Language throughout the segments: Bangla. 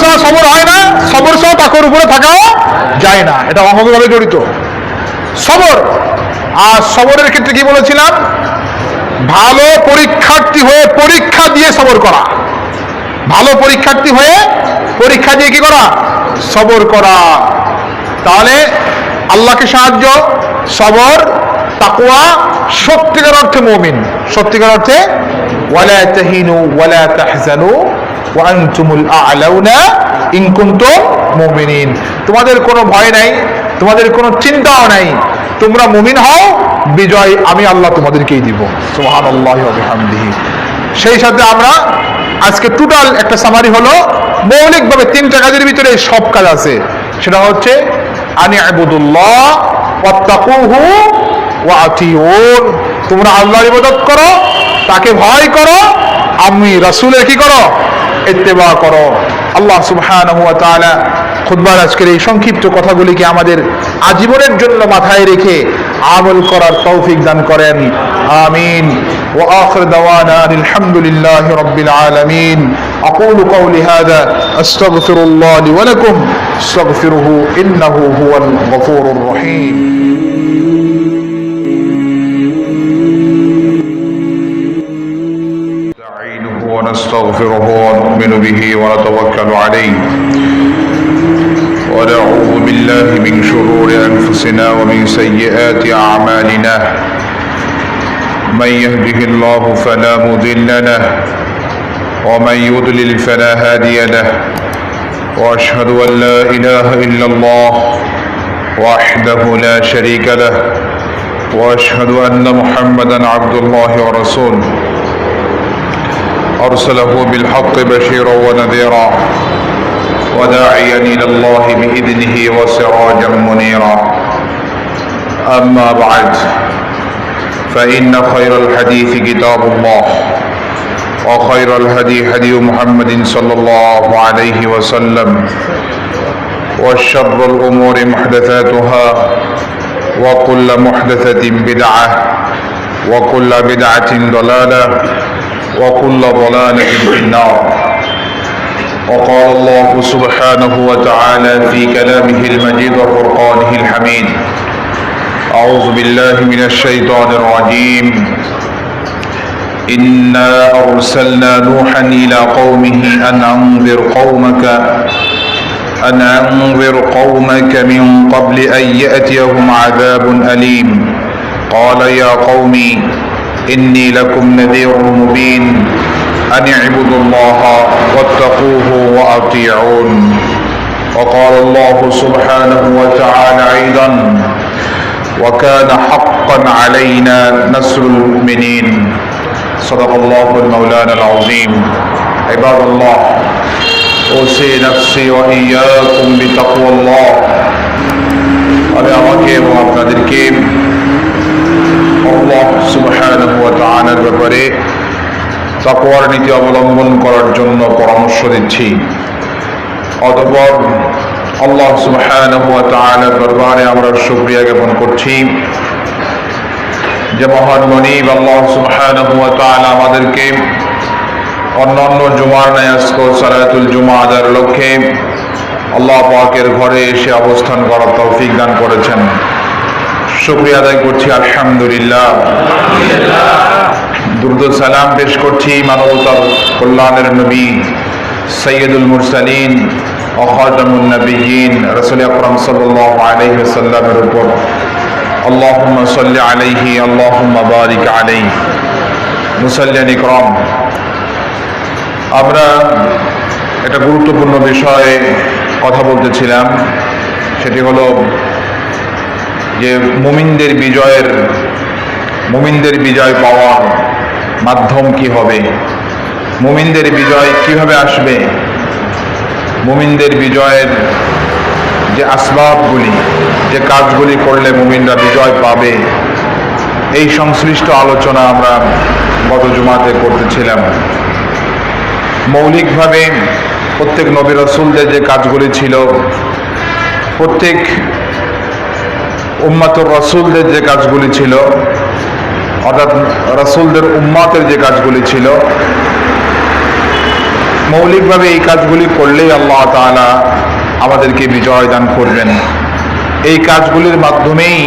ছাড়া সবর হয় না, সবর সহ তাকওয়ার উপরে থাকাও যায় না, এটা অঙ্গভাবে জড়িত সবর। আর সবরের ক্ষেত্রে কি বলেছিলাম, ভালো পরীক্ষার্থী হয়ে পরীক্ষা দিয়ে সবর করা, ভালো পরীক্ষার্থী হয়ে পরীক্ষা দিয়ে কি করা, সবর করা। তাহলে আল্লাহকে সাহায্য, সবর, তাকওয়া, সত্যিকার অর্থে মুমিন, সত্যিকার অর্থে ওয়ালা তাহিনু ওয়ালা তাহজানু ওয়া আনতুমুল আ'লাউনা ইন কুনতুম মুমিনিন। তোমাদের কোনো ভয় নাই, তোমাদের কোনো চিন্তাও নাই, তোমরা মুমিন হও, বিজয় আমি আল্লাহ তোমাদেরকেই দিব। সুবহানাল্লাহি ওয়া বিহামদিহি। সেই সাথে আমরা আজকে টোটাল একটা সামারি হলো, মৌলিকভাবে তিনটা কাজের ভিতরে সব কাজ আছে। সেটা হচ্ছে আনি আবুদুল্লাহ ওয়াত্তাকুহু ওয়া আতিউন, তোমরা আল্লাহর ইবাদত করো, তাকে ভয় করো, আমি রাসূলের কি করো, ইত্তেবা করো। আল্লাহ সুবহানাহু ওয়া তাআলা খুতবার আজকের এই সংক্ষিপ্ত কথাগুলিকে আমাদের আজীবনের জন্য মাথায় রেখে আমল করার তৌফিক দান করেন, আমিন। ওয়া আখির দাওয়ানা আলহামদুলিল্লাহি রাব্বিল আলামিন। আকুলু কওলি হাযা আস্তাগফিরুল্লাহ লি ওয়া লাকুম আস্তাগফিরুহু ইন্নাহু হুয়াল গফুরুর রহিম। نستعينه ونستغفره ونؤمن به ونتوكل عليه ونعوذ بالله من شرور أنفسنا ومن سيئات أعمالنا. من يهده الله فلا مضل له ومن يضلل فلا هادي له. وأشهد أن لا إله إلا الله وحده لا شريك له. وأشهد أن محمدا عبد الله ورسوله أرسله بالحق بشيرا ونذيرا وداعيا إلى الله بإذنه وسراجا منيرا. أما بعد، فإن خير الحديث كتاب الله وخير الهدي هدي محمد صلى الله عليه وسلم وشر الأمور محدثاتها وكل محدثة بدعة وكل بدعة ضلالة وكل ضلالة في النار. وقال الله سبحانه وتعالى في كلامه المجيد وفرقانه الحميد: أعوذ بالله من الشيطان الرجيم. إنا أرسلنا نوحا إلى قومه أن أنذر قومك من قبل أن يأتيهم عذاب أليم. قال يا قوم إني لكم نذير مبين أن اعبدوا الله واتقوه وأطيعون. وقال الله سبحانه وتعالى أيضا: وكان حقا علينا نصر المؤمنين. صدق الله المولانا العظيم. عباد الله، أوصي نفسي وإياكم بتقوى الله. আমি আমাকে এবং আপনাদেরকে আল্লাহ সুবহানাহু ওয়া তাআলার ব্যাপারে তাকওয়ার নীতি অবলম্বন করার জন্য পরামর্শ দিচ্ছি। অতঃপর আল্লাহ সুবহানাহু ওয়া তাআলার দরবারে আমরা শুকরিয়া জ্ঞাপন করছি যে মহান মনিব আল্লাহ সুবহানাহু ওয়া তাআলা আমাদেরকে অন্যান্য জুমার ন্যায় আজকে সালাতুল জুমা আদায়ের লক্ষ্যে আল্লাহ পাকের ঘরে এসে অবস্থান করার তৌফিক দান করেছেন। শুকরিয়া আদায় করছি আলহামদুলিল্লাহ। দুরূদ ও সালাম পেশ করছি মানবতার কল্যাণের নবী সাইয়্যিদুল মুরসালিন ওয়া খাতামুন নবিয়্যিন রাসূল আকরাম সাল্লাল্লাহু আলাইহি ওয়াসাল্লামের উপর। আল্লাহুম্মা সাল্লি আলাইহি আল্লাহুম্মা বারিক আলাইহি। মুসাল্লিয়ান ইকরাম, আমরা একটা গুরুত্বপূর্ণ বিষয়ে কথা বলতেছিলাম, সেটি হলো যে মুমিনদের বিজয় পাওয়ার মাধ্যম কি হবে, মুমিনদের বিজয় কিভাবে আসবে, মুমিনদের বিজয়ের যে আসবাবগুলি, যে কাজগুলি করলে মুমিনরা বিজয় পাবে, এই সংশ্লিষ্ট আলোচনা আমরা গত জুমাতে করতেছিলাম। মৌলিকভাবে প্রত্যেক নবী রাসূলদের যে কাজগুলি ছিল, প্রত্যেক উম্মাতুর রাসূলদের যে কাজগুলি ছিল, অর্থাৎ রাসূলদের উম্মাতের যে কাজগুলি ছিল, মৌলিকভাবে এই কাজগুলি করলেই আল্লাহ তাআলা আমাদেরকে বিজয় দান করবেন। এই কাজগুলির মাধ্যমেই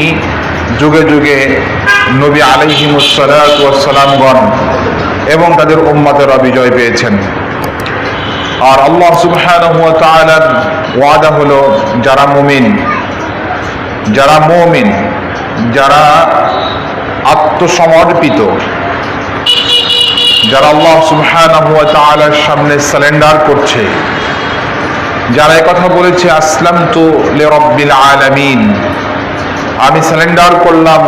যুগে যুগে নবী আলাইহিমুসসালাতু ওয়াসসালামগণ এবং তাদের উম্মতেরা বিজয় পেয়েছেন। আর আল্লাহ সুবহানাহু ওয়া তাআলার ওয়াদা হলো যারা মুমিন, যারা আত্মসমর্পিত, যারা আল্লাহ সুবহানাহু ওয়া তাআলার সামনে সারেন্ডার করছে, যারা কথা বলেছে আসলামতু লিরাব্বিল আলামিন, আমি সারেন্ডার করলাম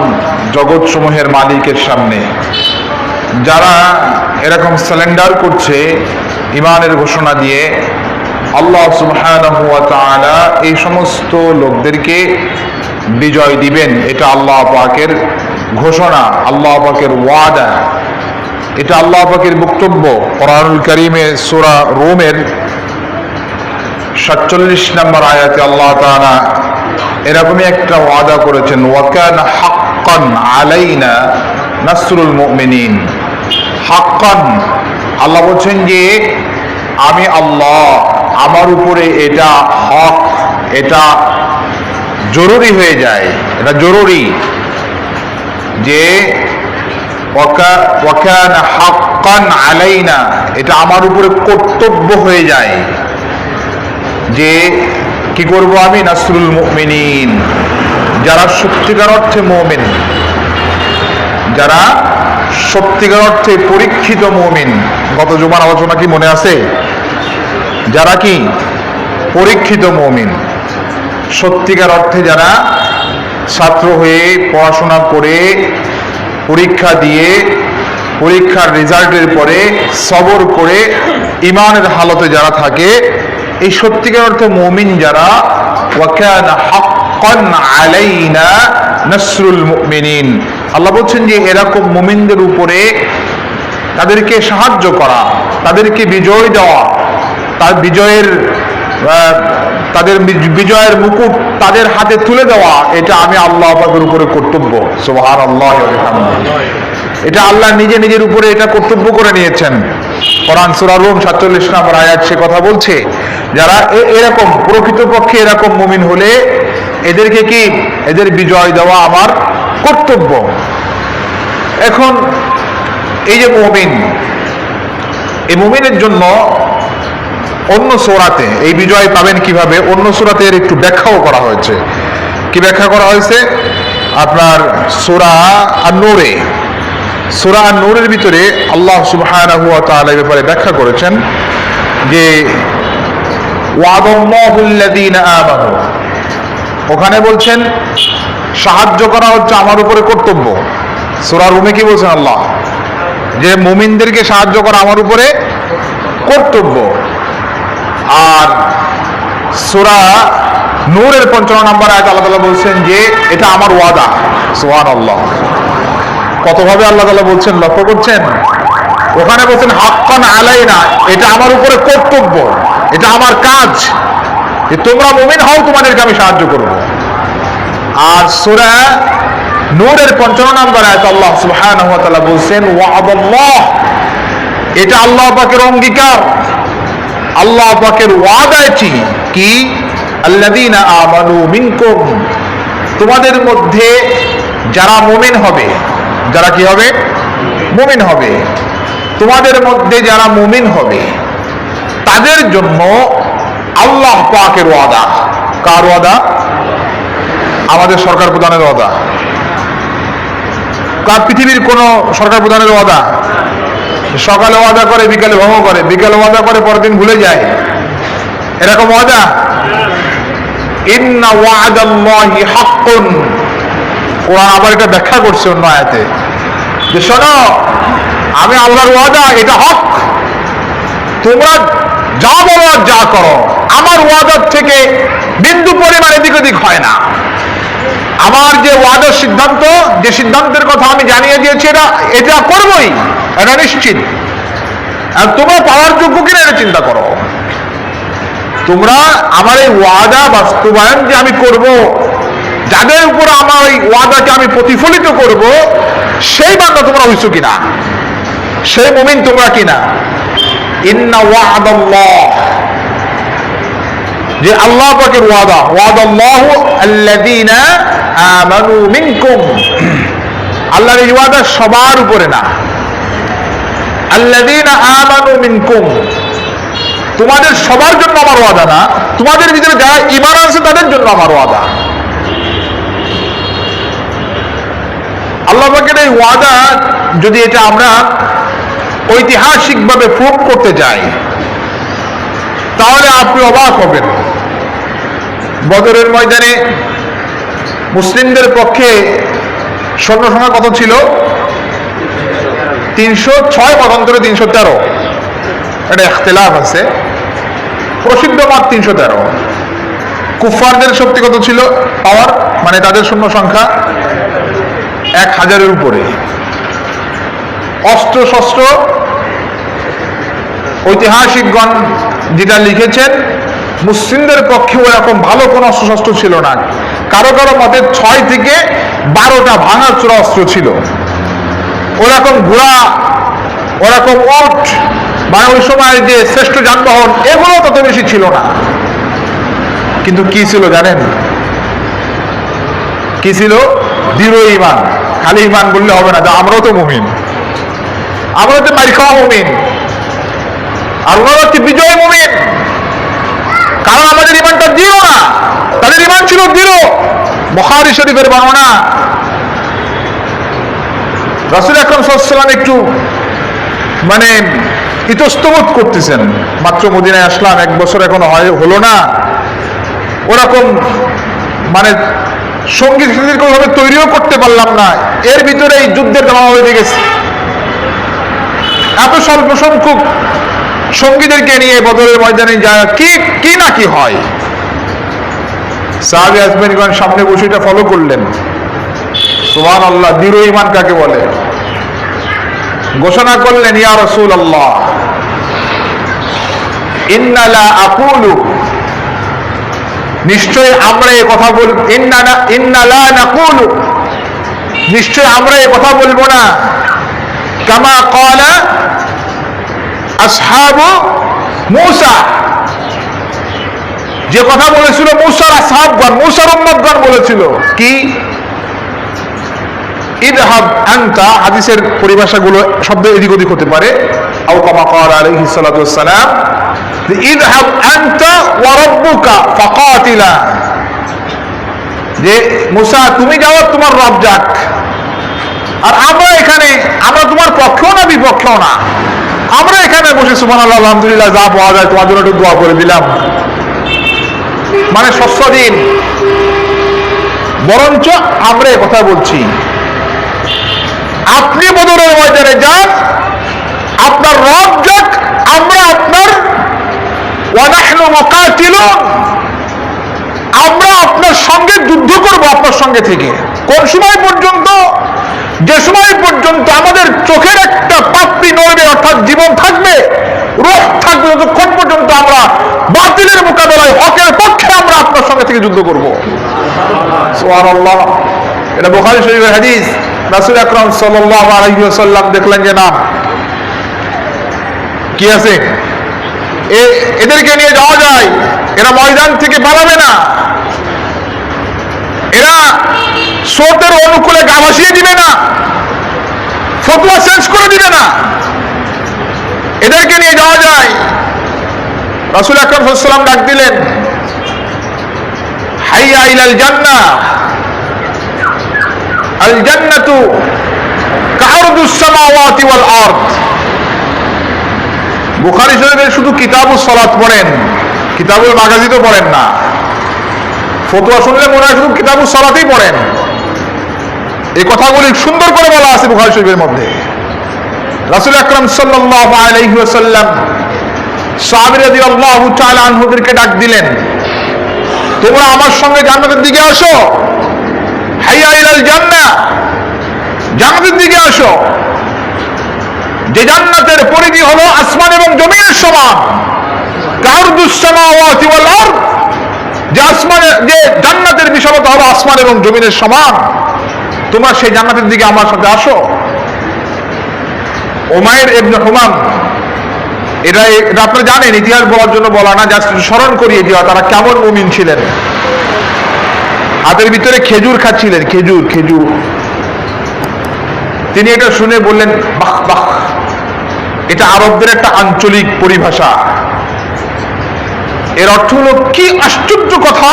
জগৎ সমূহের মালিকের সামনে, যারা এরকম সারেন্ডার করছে ঈমানের ঘোষণা দিয়ে, আল্লাহ সুবহানাহু ওয়া তাআলা এই সমস্ত লোকদেরকে বিজয় দিবেন। এটা আল্লাহ পাকের ঘোষণা, আল্লাহ পাকের ওয়াদা, এটা আল্লাহ পাকের বক্তব্য। কোরআনুল কারীমে সূরা রুমের 47 নম্বর আয়াতে আল্লাহ তাআলা এরকমই একটা ওয়াদা করেছেন, ওয়া কানা হাক্কান আলাইনা নাসরুল মুমিনিন। হাক্কান, আল্লাহ বলছেন যে আমি আল্লাহ, আমার উপরে এটা হক, এটা জরুরি হয়ে যায়, এটা জরুরি যে ওয়া কানা হাক্কান আলাইনা, এটা আমার উপরে কর্তব্য হয়ে যায় যে কি করব আমি, নাসরুল মুমিনিন, যারা সত্যিকার অর্থে মুমিন, যারা সত্যিকার অর্থে পরীক্ষিত মুমিন। গত জুমার আলোচনা কি মনে আছে? যারা কি পরীক্ষিত মুমিন, সত্যিকার অর্থে যারা ছাত্র হয়ে পড়াশোনা করে পরীক্ষা দিয়ে পরীক্ষার রেজাল্টের পরে সবর করে ঈমানের হালতে যারা থাকে, এই সত্যিকার অর্থে মুমিন যারা, ওয়া কানা হাক্কান আলাইনা নাসরুল মুমিনিন। আল্লাহ বলছেন যে এরকম মুমিনদের উপরে তাদেরকে সাহায্য করা, তাদেরকে বিজয় দেওয়া, তাদের বিজয়ের মুকুট তাদের হাতে তুলে দেওয়া, এটা আমি আল্লাহ পাকের উপরে কর্তব্য। সুবহানাল্লাহ ওয়া বিহামদিহি। এটা আল্লাহ নিজে নিজের উপরে এটা কর্তব্য করে নিয়েছেন। কোরআন সূরা রুম 47 নম্বর আয়াত সে কথা বলছে, যারা এরকম প্রকৃতপক্ষে এরকম মুমিন হলে এদেরকে কি, এদের বিজয় দেওয়া আমার কর্তব্য। এখন এই যে মুমিন, এই মুমিনের জন্য অন্য সূরাতে এই বিজয় পাবেন কিভাবে, অন্য সূরাতে এর একটু ব্যাখ্যাও করা হয়েছে। কি ব্যাখ্যা করা হয়েছে? আপনার সূরা আন-নূরে, সূরা আন-নূরের ভিতরে আল্লাহ সুবহানাহু ওয়া তাআলা ব্যাপারে ব্যাখ্যা করেছেন যে ওয়াদাল্লাহুল্লাযীনা আমানু, ওখানে বলছেন সাহায্য করা হচ্ছে আমার উপরে কর্তব্য। সূরা রুমে কি বলছেন আল্লাহ? যে মুমিনদেরকে সাহায্য করা আমার উপরে কর্তব্য। আর সূরা নূরের 55 নম্বর আয়াতে আল্লাহ তাআলা বলছেন যে এটা আমার ওয়াদা। সুবহানাল্লাহ, কতভাবে আল্লাহ তাআলা বলছেন লক্ষ্য করছেন? ওখানে বলছেন হাক্কান আলাইনা, এটা আমার উপরে কর্তব্য, এটা আমার কাজ যে তোমরা মুমিন হও, তোমাদেরকে আমি সাহায্য করব। আর সূরা নূরের 55 নম্বর আয়াতে আল্লাহ সুবহানাহু ওয়া তাআলা বলছেন ওয়াদাল্লাহ, এটা আল্লাহ পাকের অঙ্গীকার, আল্লাহ পাকের ওয়াদা। এটি কি? আল্লাযীনা আমানু মিনকুম, তোমাদের মধ্যে যারা মুমিন হবে, যারা কি হবে? মুমিন হবে। তোমাদের মধ্যে যারা মুমিন হবে তাদের জন্য আল্লাহ পাকের ওয়াদা। কার ওয়াদা? আমাদের সরকার প্রধানের ওয়াদা। কার? পৃথিবীর কোন সরকার প্রধানের ওয়াদা? সকালে ওয়াদা করে বিকালে ভঙ্গ করে, বিকালে ওয়াদা করে পরের দিন ভুলে যায়, এরকম ওয়াদা? ইন্না ওয়াদাল্লাহি হাক্কুন। কোরআন আবার এটা ব্যাখ্যা করছে অন্য আয়াতে যে শোনো, আমি আল্লাহর ওয়াদা, এটা হক, তোমরা যা বলো আর যা করো আমার ওয়াদার থেকে বিন্দু পরিমাণ এদিক ওদিক হয় না। আমার যে ওয়াদার সিদ্ধান্ত, যে সিদ্ধান্তের কথা আমি জানিয়ে দিয়েছি, এটা করবই, এটা নিশ্চিত। আর তোমরা পাওয়ার যোগ্য কিনা এটা চিন্তা করো। তোমরা আমার এই ওয়াদা বাস্তবায়ন যে আমি করব, যাদের উপর আমার ওই ওয়াদাকে আমি প্রতিফলিত করব, সেই বান্দা তোমরা হইছো কিনা, সেই মুমিন তোমরা কিনা। ইন্না ওয়া'দাল্লাহ, যে আল্লাহ পাকের ওয়াদা, ওয়াদাল্লাহু আল্লাযীনা আমানু মিনকুম, আল্লাহর এই ওয়াদা সবার উপরে না, আল্লাযীনা আমানু মিনকুম, তোমাদের সবার জন্য আমার ওয়াদা না, তোমাদের ভিতরে যারা ঈমান আছে তাদের জন্য আমার ওয়াদা। আল্লাহ পাকের এই ওয়াদা যদি এটা আমরা ঐতিহাসিকভাবে প্রুভ করতে যাই তাহলে আপনি অবাক হবেন। বদরের ময়দানে মুসলিমদের পক্ষে সৈন্য সংখ্যা কত ছিল? 306, মতান্তরে 313, এটা ইখতিলাফ আছে, প্রসিদ্ধ মত 313। কুফফারদের শক্তি কত ছিল? পাওয়ার মানে তাদের সৈন্য সংখ্যা 1000-এর উপরে। অস্ত্র শস্ত্র ঐতিহাসিকগণ যেটা লিখেছেন, মুসলিমদের পক্ষে ওরকম ভালো কোন অস্ত্রশস্ত্র ছিল না। কারো কারো মতে 6 থেকে 12টা ভাঙাচোরা অস্ত্র ছিল। ওরকম ঘোড়া, ওরকম উট, মানে ওই সময় যে শ্রেষ্ঠ যানবাহন, এগুলো তত বেশি ছিল না। কিন্তু কি ছিল জানেন? কি ছিল? দৃঢ় ঈমান। খালি ঈমান বললে হবে না, আমরাও তো মুমিন, আমরা তো মারি খাওয়া মুমিন, আর ওনারা হচ্ছে বিজয় মুমিন। কারণ আমাদের ঈমানটা দৃঢ় না, তাদের ঈমান ছিল দৃঢ়। বুখারী শরীফের বর্ণনা, রাসূল আকরাম সাল্লাল্লাহু আলাইহি ওয়াসাল্লাম একটু মানে ইতস্তবোধ করতেছেন, মাত্র মদিনায় আসলাম, 1 বছর এখনো হলো না, ওরকম মানে সঙ্গী কোনোভাবে তৈরিও করতে পারলাম না, এর ভিতরে এই যুদ্ধের দাম হয়ে গেছে। এত স্বল্প সংখ্যক সঙ্গীদেরকে নিয়ে বদরের ময়দানে যায়, কি না কি হয়। সাহাবী আজমাইনগণ সামনে বসে এটা ফলো করলেন। সুবহানাল্লাহ, দৃঢ় ঈমান কাকে বলে? ঘোষণা করলেন, ইয়া রাসূলুল্লাহ, ইন্না লা আকুলু, নিশ্চয় আমরা এই কথা বল, ইন্না লা নাকুলু, নিশ্চয় আমরা এই কথা বলবো না, কামা ক্বালা আসহাবু মূসা, যে কথা বলেছিল মূসার আসহাবগণ, মূসার উম্মতগণ বলেছিল। কি? ইযহাব আনতা, হাদিসের পরিভাষাগুলো শব্দ এদিক ওদিক হতে পারে, আও কামা ক্বালা আলাইহিস সালাতু ওয়াস সালাম, ইযহাব আনতা ওয়া রাব্বুকা ফাকাতিলা, যে মূসা তুমি যাও, তোমার রব যাক, আর আমরা এখানে, আমরা তোমার পক্ষেও না বিপক্ষেও না, আমরা এখানে বসে সুবহানাল্লাহ আলহামদুলিল্লাহ যা পাওয়া যায় তোমার জন্য একটু দোয়া করে দিলাম, মানে শস্য দিন। বরঞ্চ আমরা এ কথা বলছি, আপনি বদরের ময়দানে যান, আপনার রব যাক, আমরা আপনার ওয়া নাহনু মুকাতিলুন, আমরা আপনার সঙ্গে যুদ্ধ করব, আপনার সঙ্গে থেকে। কোন সময় পর্যন্ত? যে সময় পর্যন্ত আমাদের চোখের একটা পাপড়ি নড়বে, অর্থাৎ জীবন থাকবে, রূহ থাকবে, ততক্ষণ পর্যন্ত আমরা বাতিলের মোকাবেলায় হকের পক্ষে আমরা আপনার সঙ্গে থেকে যুদ্ধ করব। সুবহানাল্লাহ, এটা বুখারী শরীফের হাদিস। রাসূল আকরাম সাল্লাল্লাহু আলাইহি ওয়াসাল্লাম দেখলেন যে না, কি আছে, এদেরকে নিয়ে যাওয়া যায়, এরা ময়দান থেকে পালাবে না, এরা স্রোতের অনুকূলে গা ভাসিয়ে দিবে না, ফতোয়া চেঞ্জ করে দিবে না, এদেরকে নিয়ে যাওয়া যায়। রাসূল আকরাম সাল্লাল্লাহু আলাইহি ওয়াসাল্লাম ডাক দিলেন, হাইয়া ইলাল জান্নাহ, আল জান্নাতু কাআরদুস সামাওয়াতি ওয়াল আরদ। বুখারী শরীফে শুধু কিতাবুস সালাত পড়েন, কিতাবুল মাগাজি তো পড়েন না। ফতোয়া শুনলে মনে হয় শুধু কিতাবুস সালাতই পড়েন। এই কথাগুলি সুন্দর করে বলা আছে বুখারী শরীফের মধ্যে। রাসূল আকরাম সাল্লাল্লাহু আলাইহি ওয়াসাল্লাম সাহাবী রাদিয়াল্লাহু তাআলা আনহুদেরকে ডাক দিলেন, তোমরা আমার সঙ্গে জান্নাতের দিকে আসো, হাইয়া ইলাল জান্নাহ, জান্নাতের দিকে আসো, যে জান্নাতের পরিধি হলো আসমান এবং জমিনের সমান, কারদুস সামাওয়াতি ওয়াল আরদ, যে আসমানের, যে জান্নাতের বিশালতা হলো আসমান এবং জমিনের সমান, তোমরা সেই জান্নাতের দিকে আমার সাথে আসো। উমাইর ইবনে হুমাম এটা এটা আপনারা জানেন, ইতিহাস বলার জন্য বলা না, জাস্ট স্মরণ করিয়ে দেওয়া তারা কেমন মুমিন ছিলেন। হাতের ভিতরে খেজুর খাচ্ছিলেন, খেজুর খেজুর। তিনি এটা শুনে বললেন, বাহ বাহ, এটা আরবদের একটা আঞ্চলিক পরিভাষা। এর অর্থ হলো, কি আশ্চর্য কথা,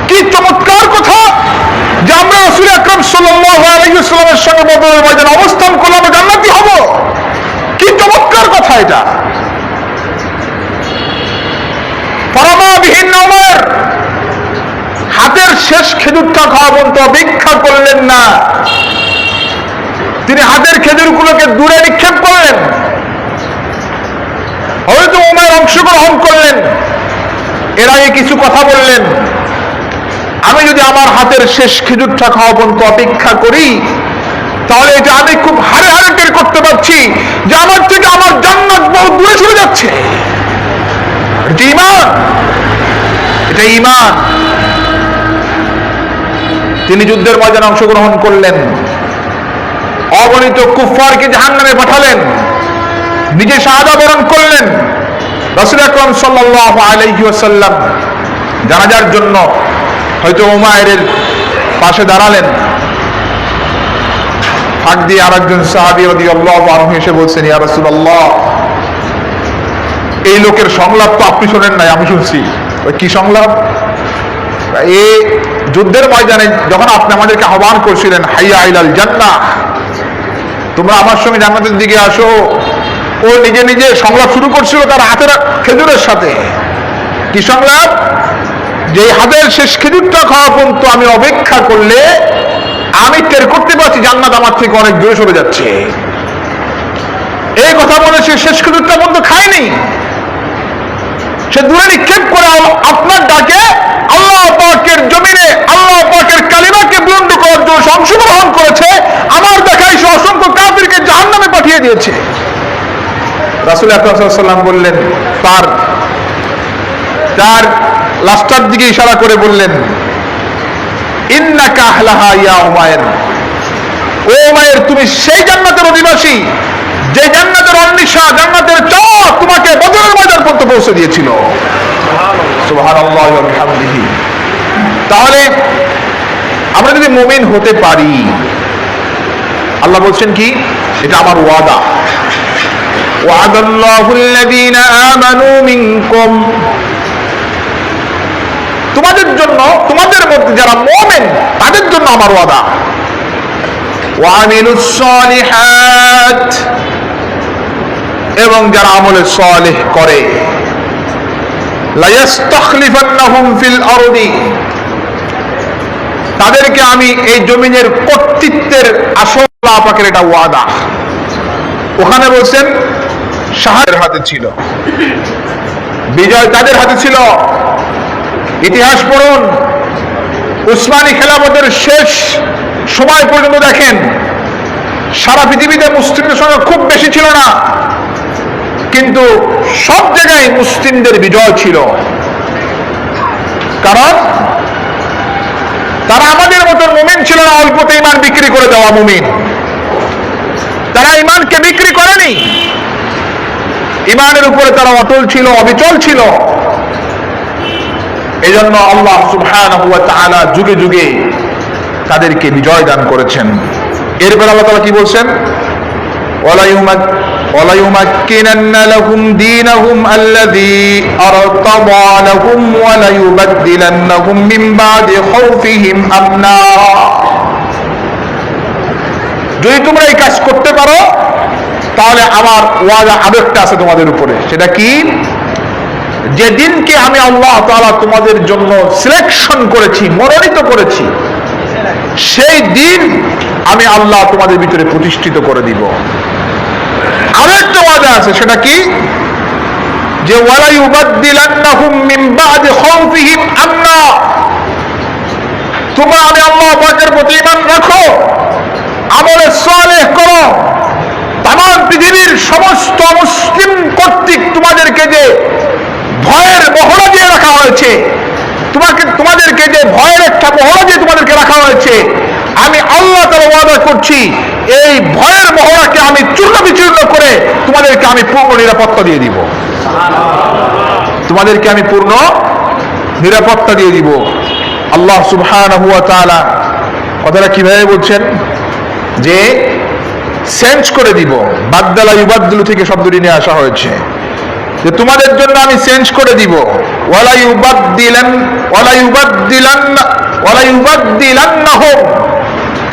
কি চমৎকার কথা যে আমরা রাসূল আকরাম সাল্লাল্লাহু আলাইহি ওয়াসাল্লামের সঙ্গে বদরের ময়দানে অবস্থান করলাম, জান্নাতি হব। কি চমৎকার কথা এটা। পরমাবিহীন ওমর হাতের শেষ খেজুরটা খাওয়া পর্যন্ত অপেক্ষা করলেন না, তিনি হাতের খেজুরগুলোকে দূরে নিক্ষেপ করলেন। হয়তো ওমর অংশগ্রহণ করলেন, এর আগে কিছু কথা বললেন, আমি যদি আমার হাতের শেষ খেজুরটা খাওয়া পর্যন্ত অপেক্ষা করি, তাহলে এটা আমি খুব হারে হারে টের করতে পারছি যে আমার থেকে আমার জান্নাত বহু দূরে চলে যাচ্ছে। এটা ঈমান, এটা ঈমান। তিনি যুদ্ধের ময়দানে অংশগ্রহণ করলেন, অগণিত কুফফারকে জাহান্নামে পাঠালেন, নিজে শাহাদা বরণ করলেন। রাসূল আকরাম সাল্লাল্লাহু আলাইহি ওয়াসাল্লাম জানাজার জন্য হয়তো উমাইরের পাশে দাঁড়ালেন। ফাঁক দিয়ে আরেকজন সাহাবী রাদিয়াল্লাহু আনহু এসে বলছেন, ইয়া রাসূলুল্লাহ, এই লোকের সংলাপ তো আপনি শোনেন নাই, আমি শুনছি। কি সংলাপ? এই যুদ্ধের ময়দানে যখন আপনি আমাদেরকে আহ্বান করছিলেন, হাইয়া ইলাল জান্নাহ, তোমরা আমার সঙ্গে জান্নাতের দিকে আসো, ও নিজে নিজে সংলাপ শুরু করছিল তার হাতের খেজুরের সাথে। কি সংলাপ? যে হাতের শেষ খেজুরটা খাওয়া পর্যন্ত আমি অপেক্ষা করলে আমি টের করতে পারছি জান্নাত আমার থেকে অনেক দূরে সরে যাচ্ছে। এই কথা বলে সে শেষ খেজুরটা পর্যন্ত খায়নি, সে দূরে নিক্ষেপ করে আপনার ডাকে আল্লাহ পাকের জমিনে আল্লাহ পাকের কালিমাকে বুলন্দ করার জন্য অংশগ্রহণ করেছে। আমার দেখাই সে অসংখ্য কাফিরকে জাহান্নামে পাঠিয়ে দিয়েছে। রাসূল আকরাম সাল্লাল্লাহু আলাইহি ওয়াসাল্লাম বললেন, তার লাস্টার দিকে ইশারা করে বললেন, ইন্নাকা আহলাহা ইয়া উমাইর, ও উমাইর, তুমি সেই জান্নাতের অধিবাসী যে জান্নাতের অন্বেষা, জান্নাতের চাওয়া তোমাকে বদরের ময়দান পর্যন্ত পৌঁছে দিয়েছিল। সুবহানাল্লাহি ওয়া বিহামদিহি। তাহলে আমরা যদি মুমিন হতে পারি, আল্লাহ বলছেন কি, এটা আমার ওয়াদা। ওয়াদাল্লাহুল্লাযীনা আমানু মিনকুম, তোমাদের জন্য, তোমাদের মধ্যে যারা মুমিন তাদের জন্য আমার ওয়াদা। ওয়ামিলুস সালিহাত, এবং যারা আমলে সালেহ করে, লা ইস্তাখলিফান্নাহুম ফিল আরদি, তাদেরকে আমি এই জমিনের কর্তৃত্বের আসল, আল্লাহ পাকের এটা ওয়াদা। ওখানে বলছেন শাহের হাতে ছিল, বিজয় তাদের হাতে ছিল। ইতিহাস পড়ুন, উসমানী খেলাফতের শেষ সময় পর্যন্ত দেখেন, সারা পৃথিবীতে মুসলিমদের সংখ্যা খুব বেশি ছিল না, কিন্তু সব জায়গায় মুসলিমদের বিজয় ছিল। কারণ তারা আমাদের মতন মুমিন ছিল না, অল্পতে ইমান বিক্রি করে দেওয়া মুমিন। তারা ইমানকে বিক্রি করেনি, ইমানের উপরে তারা অটল ছিল, অবিচল ছিল। এই জন্য আল্লাহ সুবহানাহু ওয়া তাআলা যুগে যুগে তাদেরকে বিজয় দান করেছেন। এরপর আল্লাহ তাআলা কি বলছেন, ওয়ালা ইউমাক্কিনান্না লাহুম দীনাহুম আল্লাযী আরতাদা লাহুম ওয়া লা ইউবাদদিলান্নাহুম মিন বাদি খাউফিহিম আমনা। যদি তোমরা এই কাজ করতে পারো, তাহলে আমার ওয়াদা আরেকটা আছে তোমাদের উপরে। সেটা কি? যেদিনকে আমি আল্লাহ তাআলা তোমাদের জন্য সিলেকশন করেছি, মনোনীত করেছি, সেই দিন আমি আল্লাহ তোমাদের ভিতরে প্রতিষ্ঠিত করে দিব। আরেকটা ওয়াদা আছে, সেটা কি? যে ওয়ালা ইউবাদদিলান্নাহুম মিন বাদি খাউফিহিম আমনা, তোমরা আমি আল্লাহ পাকের প্রতি ঈমান রাখো, আমলে সালেহ করো, তামাম পৃথিবীর সমস্ত মুসলিম কর্তৃক তোমাদেরকে যে ভয়ের মহড়া দিয়ে রাখা হয়েছে, তোমাদেরকে যে ভয়ের একটা মহড়া দিয়ে তোমাদেরকে রাখা হয়েছে, আমি আল্লাহ তাআলা ওয়াদা করছি এই ভয়ের মহড়াকে আমি চূর্ণ বিচূর্ণ করে তোমাদেরকে আমি পূর্ণ নিরাপত্তা দিয়ে দিব। তোমাদেরকে আমি পূর্ণ নিরাপত্তা দিয়ে দিব। আল্লাহ সুবহানাহু ওয়া তাআলা কথাটা কিভাবে বলছেন, যে চেঞ্জ করে দিব। বাদদালা ইউবাদদিলু থেকে শব্দটি নিয়ে আসা হয়েছে, যে তোমাদের জন্য আমি চেঞ্জ করে দিব। ওয়ালাইউবাদদিলান্নাহুম,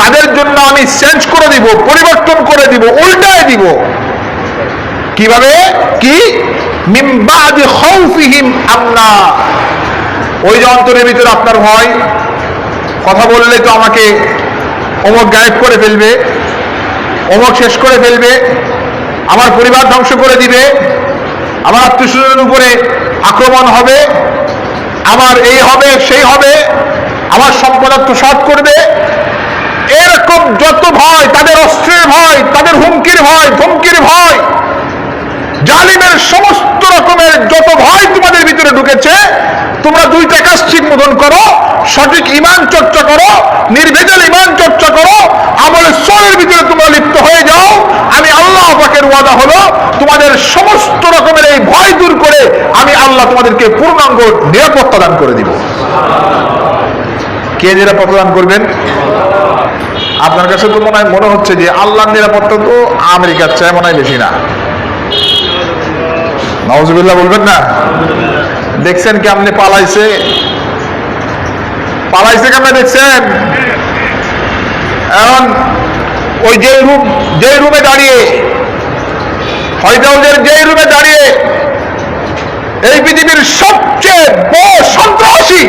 তাদের জন্য আমি চেঞ্জ করে দিব, পরিবর্তন করে দিব, উল্টায় দিব। কিভাবে? কি? মিন বাদি খাউফিহিম আমনা, ওই যে অন্তরের ভিতরে আপনার ভয়, কথা বললে তো আমাকে অমুক গায়েব করে ফেলবে, অমুক শেষ করে ফেলবে, আমার পরিবার ধ্বংস করে দিবে, আমার আত্মীয়স্বজনের উপরে আক্রমণ হবে, আমার এই হবে সেই হবে, আমার সম্পদ আত্মসাৎ করবে, এরকম যত ভয়, তাদের অস্ত্রের ভয়, তাদের হুমকির ভয়, ধমকির ভয়, জালিমের সমস্ত রকমের যত ভয় তোমাদের ভিতরে ঢুকেছে, তোমরা দুইটা কাজ ঠিক মতন করো, সঠিক ঈমান চর্চা করো, নির্ভেজাল ঈমান চর্চা করো, আমলে সলের ভিতরে তোমরা লিপ্ত হয়ে যাও। আমি আল্লাহ পাকের ওয়াদা হলো তোমাদের সমস্ত রকমের এই ভয় দূর করে আমি আল্লাহ তোমাদেরকে পূর্ণাঙ্গ নিরাপত্তা দান করে দিব। কে নিরাপত্তা দান করবেন? আপনার কাছে তো মনে হচ্ছে যে আল্লাহর নিরাপত্তা তো আমেরিকার চেয়ে মনে হয় বেশি না। নাউজুবিল্লাহ বলবেন না? দেখছেন কেমনে পালাইছে, পালাইছে কেমনে দেখছেন? এখন ওই যে রুমে দাঁড়িয়ে, হোয়াইট হাউসের যে রুমে দাঁড়িয়ে এই পৃথিবীর সবচেয়ে বড় সন্ত্রাসী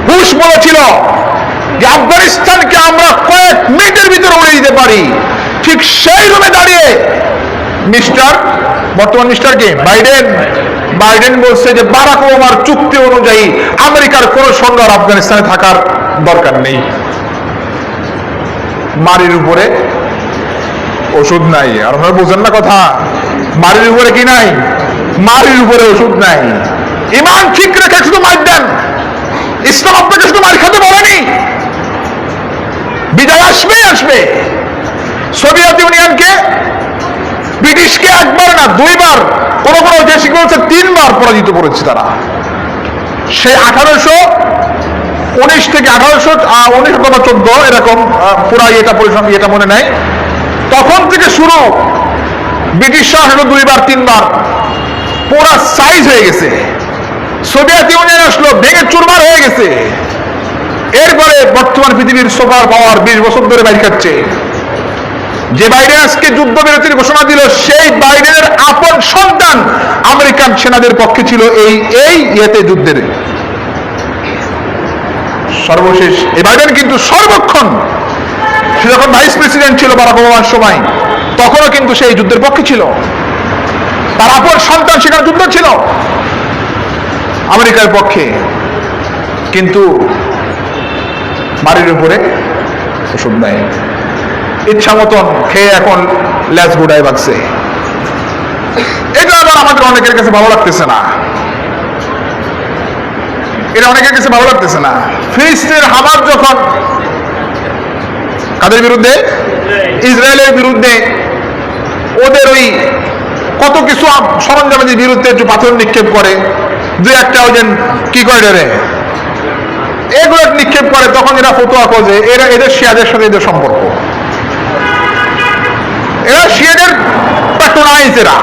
বুশ বলেছিল যে আফগানিস্তানকে আমরা কয়েক মিনিটের ভিতরে উড়ে দিতে পারি, ঠিক সেই রুমে দাঁড়িয়ে বর্তমান মিস্টার কে বাইডেন বলছে যে বারাক ওবামার চুক্তি অনুযায়ী আমেরিকার কোন সৈন্য আফগানিস্তানে থাকার দরকার নেই। মারির উপরে ওষুধ নাই। আর আপনারা বুঝেন না কথা, মারির উপরে কি নাই? মারির উপরে ওষুধ নাই। ইমান ঠিক রেখে শুধু মার দেন। ইসলাম আপনাকে শুধু মার খেতে বলেনি, বিজয় আসবে। সোভিয়েত ইউনিয়নকে, ব্রিটিশকে একবার না দুইবার, কোন কোন দেশ বলছে 3 বার পরাজিত করেছে তারা। সেই 1819 থেকে 1819 অথবা 14 এরকম পুরা এটা মনে নাই, তখন থেকে শুরু ব্রিটিশরা আসলো 2 বার 3 বার, পুরা সাইজ হয়ে গেছে। সোভিয়েত ইউনিয়ন আসলো, ভেঙে চুরমার হয়ে গেছে। এরপরে বর্তমান পৃথিবীর সুপার পাওয়ার 20 বছর ধরে বাইর খাচ্ছে। যে বাইডেন আজকে যুদ্ধবিরতির ঘোষণা দিল, সেই বাইডেনের আপন সন্তান আমেরিকান সেনাদের পক্ষে ছিল এই যুদ্ধের। সর্বশেষ এই বাইডেন কিন্তু সর্বক্ষণ, সে যখন ভাইস প্রেসিডেন্ট ছিল বারাক ওবামার সময়, তখনও কিন্তু সেই যুদ্ধের পক্ষে ছিল। তার আপন সন্তান সেখানে যুদ্ধ ছিল আমেরিকার পক্ষে, কিন্তু বাড়ির উপরে ওষুধ নাই। ইচ্ছা মতন খেয়ে এখন ল্যাস গুড়ায় বাগছে। এটা আবার আমাদের অনেকের কাছে ভালো লাগতেছে না, ফিলিস্তিনের হামাস যখন কাদের বিরুদ্ধে? ইসরায়েলের বিরুদ্ধে ওদের ওই কত কিছু সরঞ্জামের বিরুদ্ধে একটু পাথর নিক্ষেপ করে, 2-1টা ওই যে কি করে এগুলো নিক্ষেপ করে, তখন এরা ফতোয়া খোঁজে এদের শিয়াদের সাথে এদের সম্পর্ক, এরা শিয়াদের প্যাট্রোনাইজ। এরা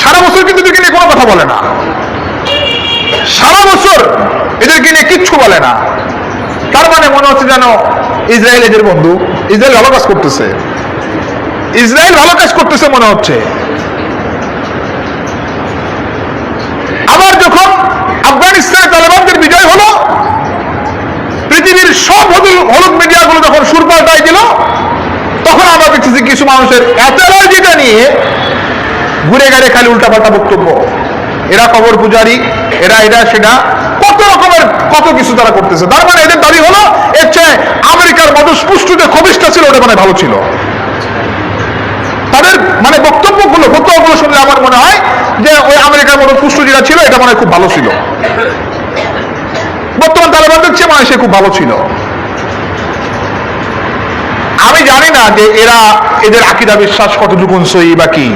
সারা বছর কিন্তু এদেরকে নিয়ে কোনো কথা বলে না, সারা বছর এদেরকে নিয়ে কিচ্ছু বলে না। তার মানে মনে হচ্ছে যেন ইসরায়েল এদের বন্ধু, ইসরায়েল ভালো কাজ করতেছে মনে হচ্ছে। আবার যখন আফগানিস্তানে তালেবানদের বিজয় হলো, পৃথিবীর সব হলুদ মিডিয়াগুলো যখন সুর পাল্টাই দিল, তখন আমরা দেখতেছি কিছু মানুষের এত এলার্জিটা নিয়ে ঘুরে গেলে খালি উল্টাপাল্টা বক্তব্য। এরা কবর পূজারী, এরা সেটা কত কিছু তারা করতেছে। তার মানে এদের দাবি হলো এর চেয়ে আমেরিকার মধুস্পুষ্ট যে খবিশটা ছিল ওটা মানে ভালো ছিল। তাদের মানে বক্তব্যগুলো শুনলে আমার মনে হয় যে ওই আমেরিকার মধুস্পুষ্ট যেটা ছিল এটা মানে খুব ভালো ছিল, বর্তমান তালেবানদের চেয়ে মানে সে খুব ভালো ছিল। আমি আমি জানি না যে এদের আকীদা বিশ্বাস কতটুকু সহি বা কি।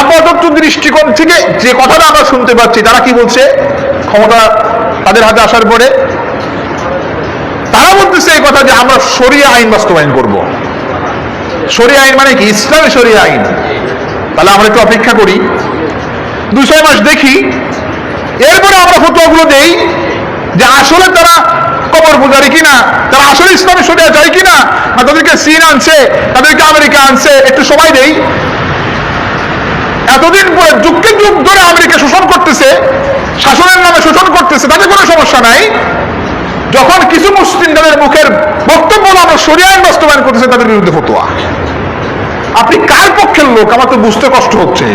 আপাতত দৃষ্টিকোণ থেকে যে কথাটা আমরা শুনতে পাচ্ছি, তারা কি বলছে ক্ষমতা তাদের হাতে আসার পরে? তারা বলতেছে এই কথা যে আমরা শরিয়া আইন বাস্তবায়ন করব। শরিয়া আইন মানে কি? ইসলামী শরিয়া আইন। তাহলে আমরা একটু অপেক্ষা করি, 2-6 মাস দেখি, এরপরে আমরা ফতোয়াগুলো দেই যে আসলে তারা কবর পূজারি কিনা, তারা আসলে ইসলামী শরিয়া চায় কিনা, না তাদেরকে চীন আনছে, তাদেরকে আমেরিকা আনছে। একটু সময় দেই। এতদিন পরে যুগকে যুগ ধরে আমেরিকা শোষণ করতেছে, শাসনের নামে শোষণ করতেছে, তাতে কোনো সমস্যা নাই। যখন কিছু মুসলিম তাদের মুখের বক্তব্য আমরা শরিয়া আইন বাস্তবায়ন করতেছে, তাদের বিরুদ্ধে ফতোয়া। আপনি কার পক্ষের লোক? আমার তো বুঝতে কষ্ট হচ্ছে।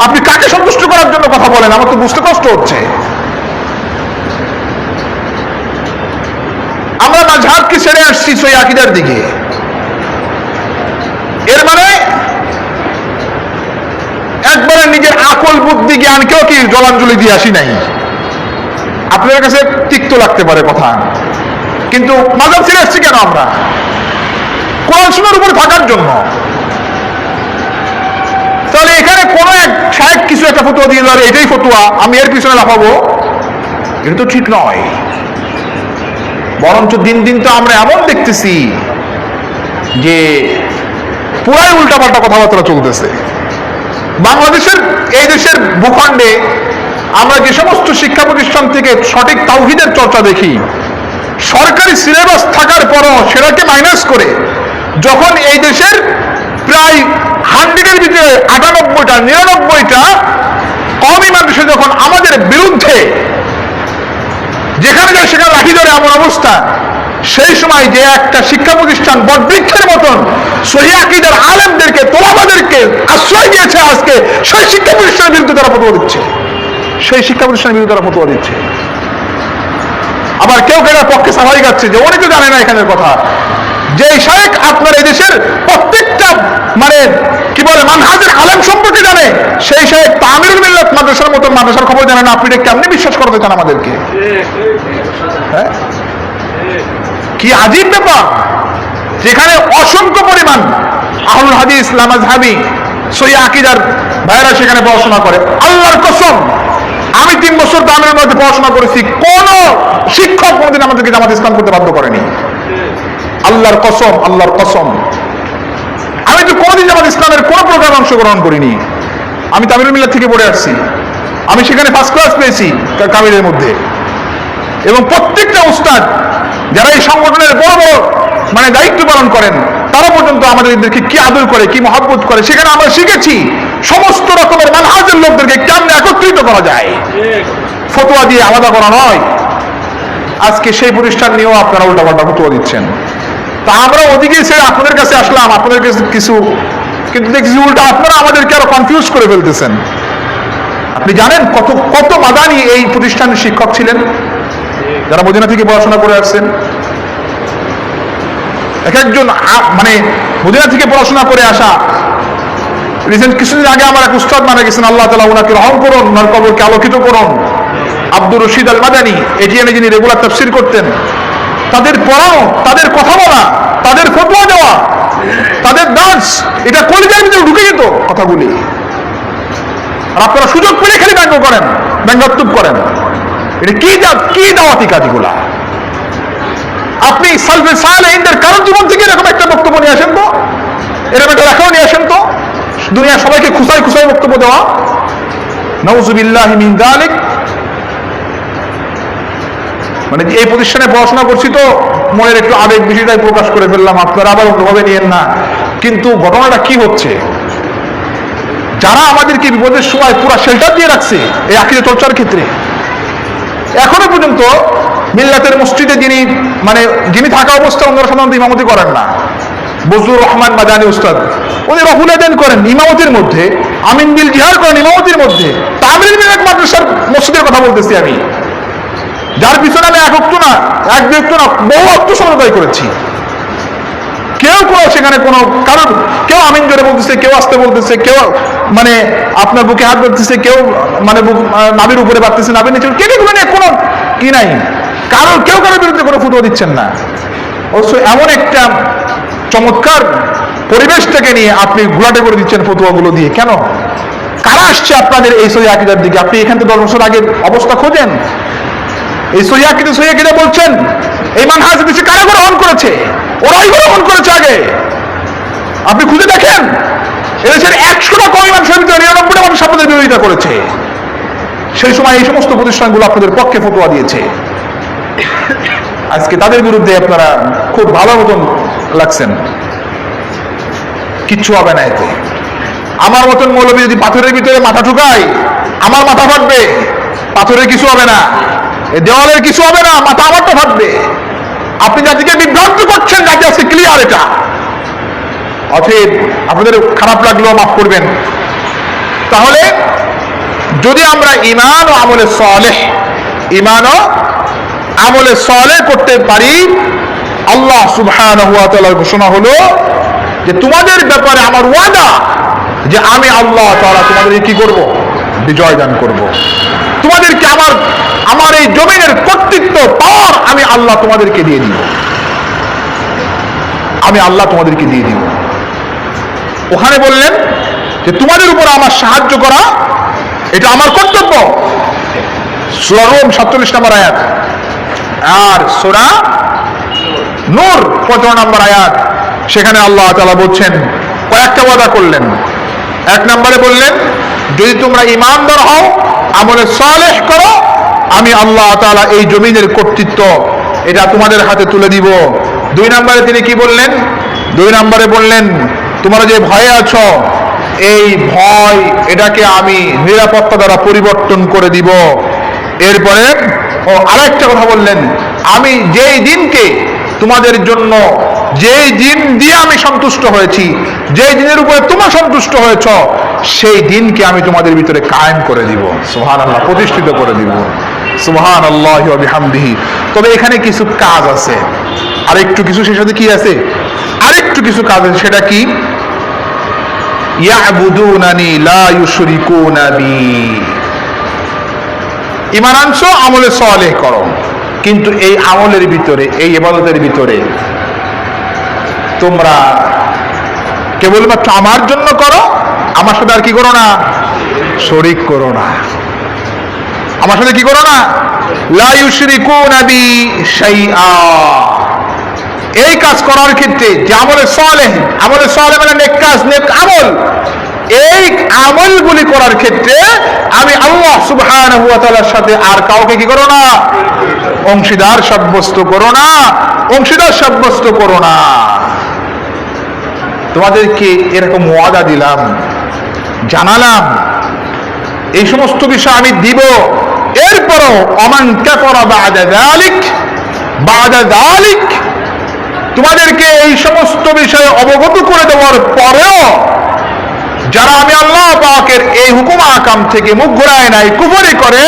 আপনি কাকে সন্তুষ্ট করার জন্য কথা বলেন? আমার তো বুঝতে কষ্ট হচ্ছে। আমরা মাযহাবকে ছেড়ে আসছি সহি আকীদার দিকে। এর মানে একবারে নিজের আকল বুদ্ধি জ্ঞানকেও কি জলাঞ্জলি দিয়ে আসি নাই। আপনাদের কাছে তিক্ত লাগতে পারে কথা, কিন্তু মাযহাব ছেড়ে আসছি কেন আমরা? কোরআন সুন্নাহর উপরে থাকার জন্য। তাহলে এখানে কোন এক শায়েখ কিছু একটা ফতোয়া দিয়ে দিল, এটাই ফতোয়া, আমি এর পিছনে লাফাবো, এটা তো ঠিক নয়। বরঞ্চ দিন দিন তো আমরা এমন দেখতেছি যে পুরাই উল্টাপাল্টা কথাবার্তা চলতেছে। বাংলাদেশের এই দেশের ভূখণ্ডে আমরা যে সমস্ত শিক্ষা প্রতিষ্ঠান থেকে সঠিক তাওহীদের চর্চা দেখি, সরকারি সিলেবাস থাকার পরও সেটাকে মাইনাস করে যখন এই দেশের প্রায় 100-এর ভিতরে 98টা 99টা কওমি মানুষে যখন আমাদের বিরুদ্ধে যেখানে যায় সেখানে লাঠি ধরে এমন অবস্থা, সেই সময় যে একটা শিক্ষা প্রতিষ্ঠান বটবৃক্ষের মতন সহিহ আকীদার আলেমদেরকে, তোলাবাদেরকে আশ্রয় দিয়েছে, আজকে সেই শিক্ষা প্রতিষ্ঠানের বিরুদ্ধে তারা ফতোয়া দিচ্ছে। সেই শিক্ষা প্রতিষ্ঠানের বিরুদ্ধে তারা ফতোয়া দিচ্ছে। আবার কেউ কেউ পক্ষে সাফাই গাচ্ছে যে উনি তো জানে না এখানের কথা। যে শায়েখ আপনার এই দেশের প্রত্যেকটা মানে কি বলে মানহাজের আলেম সম্পর্কে জানে, সেই শায়েখ তামিরুল মিল্লাত মাদ্রাসার মতো মাদ্রাসার খবর জানেন, আপনি এটা কেমনে বিশ্বাস করতে চান আমাদেরকে? হ্যাঁ, কি আজীব ব্যাপার! যেখানে অসংখ্য পরিমাণ আহলুল হাদিস, লামাযহাবী, সহিহ আকীদার ভাইরা সেখানে পড়াশোনা করে। আল্লাহর কসম, আমি 3 বছর তামিলের মধ্যে পড়াশোনা করেছি, কোন শিক্ষক কোনদিন আমাদেরকে জামাত ইসলাম করতে বাধ্য করেনি। আল্লাহর কসম, আল্লাহর কসম, আমি তো কোনদিন জামাত ইসলামের কোন প্রোগ্রামে অংশগ্রহণ করিনি। আমি তামিরুল মিল্লাত থেকে পড়ে আসছি, আমি সেখানে ফার্স্ট ক্লাস পেয়েছি কামিলের মধ্যে। এবং প্রত্যেকটা উস্তাদ যারা এই সংগঠনের বড় বড় মানে দায়িত্ব পালন করেন, তারা পর্যন্ত আমাদেরকে কি আদর করে, কি মহব্বত করে, সেখানে আমরা শিখেছি সমস্ত রকমের মানহাজের লোকদেরকে কেমনে একত্রিত করা যায়, ফতোয়া দিয়ে আলাদা করা নয়। আজকে সেই প্রতিষ্ঠান নিয়েও আপনারা উল্টাপাল্টা ফতোয়া দিচ্ছেন। তা আমরা ওদিকে ছেড়ে আপনাদের কাছে আসলাম, আপনাদের কাছে কিছু, কিন্তু দেখছি উল্টা আপনারা আমাদেরকে আরো কনফিউজ করে ফেলতেছেন। আপনি জানেন কত কত মাদানি এই প্রতিষ্ঠানের শিক্ষক ছিলেন, যারা মদিনা থেকে পড়াশোনা করে আসছেন। এক একজন মানে মদিনা থেকে পড়াশোনা করে আসা, রিসেন্ট কিছুদিন আগে আমার এক উস্তাদ মারা গেছেন, আল্লাহ তাআলা ওনাকে রহম করুন, ওনার কবরকে আলোকিত করুন, আব্দুর রশিদ আল মাদানী, এটিএনে যিনি রেগুলার তাফসীর করতেন। তাদের পড়ানো, তাদের কথা বলা, তাদের ফতোয়া দেওয়া, তাদের দাস, এটা কলিজার ভিতরে ঢুকে যেত কথাগুলি। আর আপনারা সুযোগ পেলে খালি ব্যঙ্গ করেন, ব্যঙ্গাত্মক করেন। এটা কি দাওয়াতি কাজগুলা? আপনি সালফে সালেহিনদের কারোর জীবন থেকে এরকম একটা বক্তব্য নিয়ে আসেন তো, এরকম একটা লেখাও নিয়ে আসেন তো, দুনিয়া সবাইকে খুসাই খুসাই বক্তব্য দেওয়া। নাউযুবিল্লাহি মিন যালিক। মানে এই প্রতিষ্ঠানে পড়াশোনা করছি তো মনের একটু আবেগ বিষয়টাই প্রকাশ করে ফেললাম, আপনারা আবার অন্যভাবে নিয়েন না। কিন্তু ঘটনাটা কি হচ্ছে, যারা আমাদেরকে বিপদের সময় পুরো শেল্টার দিয়ে রাখছে এই আকীদা চর্চার ক্ষেত্রে, এখনো পর্যন্ত মিল্লাতের মসজিদে যিনি থাকা অবস্থা অন্যরা সাধারণত ইমামতি করেন না, বজলুর রহমান মাদানী উস্তাদ, উনি রফুল আদান করেন ইমামতির মধ্যে, আমিন বিল জিহার করেন ইমামতির মধ্যে। তামিল মিল্লাত মাদ্রাসার মসজিদের কথা বলতেছি আমি, যার পিছনে আমি এক অক্ত না, এক দুই অক্ত না, বহু অক্ত সমন্বয় করেছি। কেউ কোনো সেখানে কোনো কারণ, কেউ আমিন জোরে বলতেছে, কেউ আসতে বলতেছে, কেউ মানে আপনার বুকে হাত ধরতেছে, কেউ মানে নাভির উপরে বাড়তেছে, নাভির নিচে, কেউ এগুলো নিয়ে কোনো কি নাই। কেউ কারোর বিরুদ্ধে কোনো ফতোয়া দিচ্ছেন না, অবশ্য এমন একটা চমৎকার পরিবেশটাকে নিয়ে আপনি ঘোলাটে করে দিচ্ছেন ফতোয়াগুলো দিয়ে। কেন? কারা আসছে আপনাদের এই সহি আকীদার দিকে? আপনি এখান থেকে 10 বছর আগের অবস্থা খোঁজেন। এই সহি আকীদা বলছেন, এই মানহাজ দেশে কারা গ্রহণ করেছে? ওরাই গ্রহণ করেছে আগে। আপনি খুঁজে দেখেন, এদেশের 100টা কম মানুষের ভিতরে 99টা মানুষ আপনাদের বিরোধিতা করেছে। সেই সময় এই সমস্ত প্রতিষ্ঠানগুলো আপনাদের পক্ষে ফতোয়া দিয়েছে। আজকে তাদের বিরুদ্ধে আপনারা খুব ভালো মতন লাগছেন। কিচ্ছু হবে না এতে। আমার মতন মৌলবী যদি পাথরের ভিতরে মাথা ঢুকায়, আমার মাথা ফাটবে, পাথরের কিছু হবে না, এই দেওয়ালের কিছু হবে না, মাথা আমারটা ফাটবে। আপনি জাতিকে বিভ্রান্ত করছেন, জাতি আজকে ক্লিয়ার এটা। অতএব আপনাদের খারাপ লাগলেও মাফ করবেন। তাহলে যদি আমরা ঈমান ও আমলে সালেহ করতে পারি, আল্লাহ সুবহানাহু ওয়া তাআলার ঘোষণা হলো যে তোমাদের ব্যাপারে আমার ওয়াদা যে আমি আল্লাহ তাআলা তোমাদের কি করব? বিজয় দান করব। তোমাদেরকে আমার এই জমিনের কর্তৃত্ব পাওয়ার আমি আল্লাহ তোমাদেরকে দিয়ে দিব। ওখানে বললেন যে তোমাদের উপর আমার সাহায্য করা এটা আমার কর্তব্য। সূরা রুম 47 নম্বর আয়াত, আর সূরা নূর 15 নম্বর আয়াত, সেখানে আল্লাহ তাআলা বলছেন, কয়েকটা ওয়াদা করলেন। 1 নম্বরে বললেন যদি তোমরা ঈমানদার হও, আমলে সালেহ করো, আমি আল্লাহ তাআলা এই জমিনের কর্তৃত্ব এটা তোমাদের হাতে তুলে দিব। 2 নম্বরে তিনি কি বললেন? 2 নম্বরে বললেন তোমরা যে ভয়ে আছো, এই ভয় এটাকে আমি নিরাপত্তা দ্বারা পরিবর্তন করে দিব। এরপরে আরেকটা কথা বললেন, আমি যেই দিনকে তোমাদের জন্য, যেই দিন দিয়ে আমি সন্তুষ্ট হয়েছি, যেই দিনের উপরে তোমরা সন্তুষ্ট হয়েছ, সেই দিনকে আমি তোমাদের ভিতরে কায়েম করে দিব। সুবহানাল্লাহ, প্রতিষ্ঠিত করে দিব। সুবহানাল্লাহি ওয়া বিহামদিহি। তবে এখানে কিছু কাজ আছে, আরেকটু কিছু, সেই সাথে কি আছে? আরেকটু কিছু কাজ আছে। সেটা কি? ইয়াবুদুনানি লা ইউশরিকুনা বি। ঈমান আনছো, আমলে সালেহ করো, কিন্তু এই আমলের ভিতরে, এই ইবাদতের ভিতরে তোমরা কেবলমাত্র আমার জন্য করো, আমার সাথে আর কি করো না? শরীক করো না। আমার সাথে কি করো না? লা ইউশরিকুনা বি শাইআ। এই কাজ করার ক্ষেত্রে যে আমলে সালেহ মানে নেক কাজ, নেক আমল, এই আমলগুলি করার ক্ষেত্রে আমি আল্লাহ সুবহানাহু ওয়া তাআলার সাথে আর কাউকে কি করো না? অংশীদার সাব্যস্ত করো না। তোমাদেরকে এরকম ওয়াদা দিলাম, জানালাম, এই সমস্ত বিষয় আমি দিব। এরপরও আমান কাফারা বা'দা যালিক, তোমাদেরকে এই সমস্ত বিষয়ে অবগত করে দেওয়ার পরেও যারা আমি আল্লাহ পাকের এই হুকুম আকাম থেকে মুখ ঘুরায় নাই, কুফরি করে,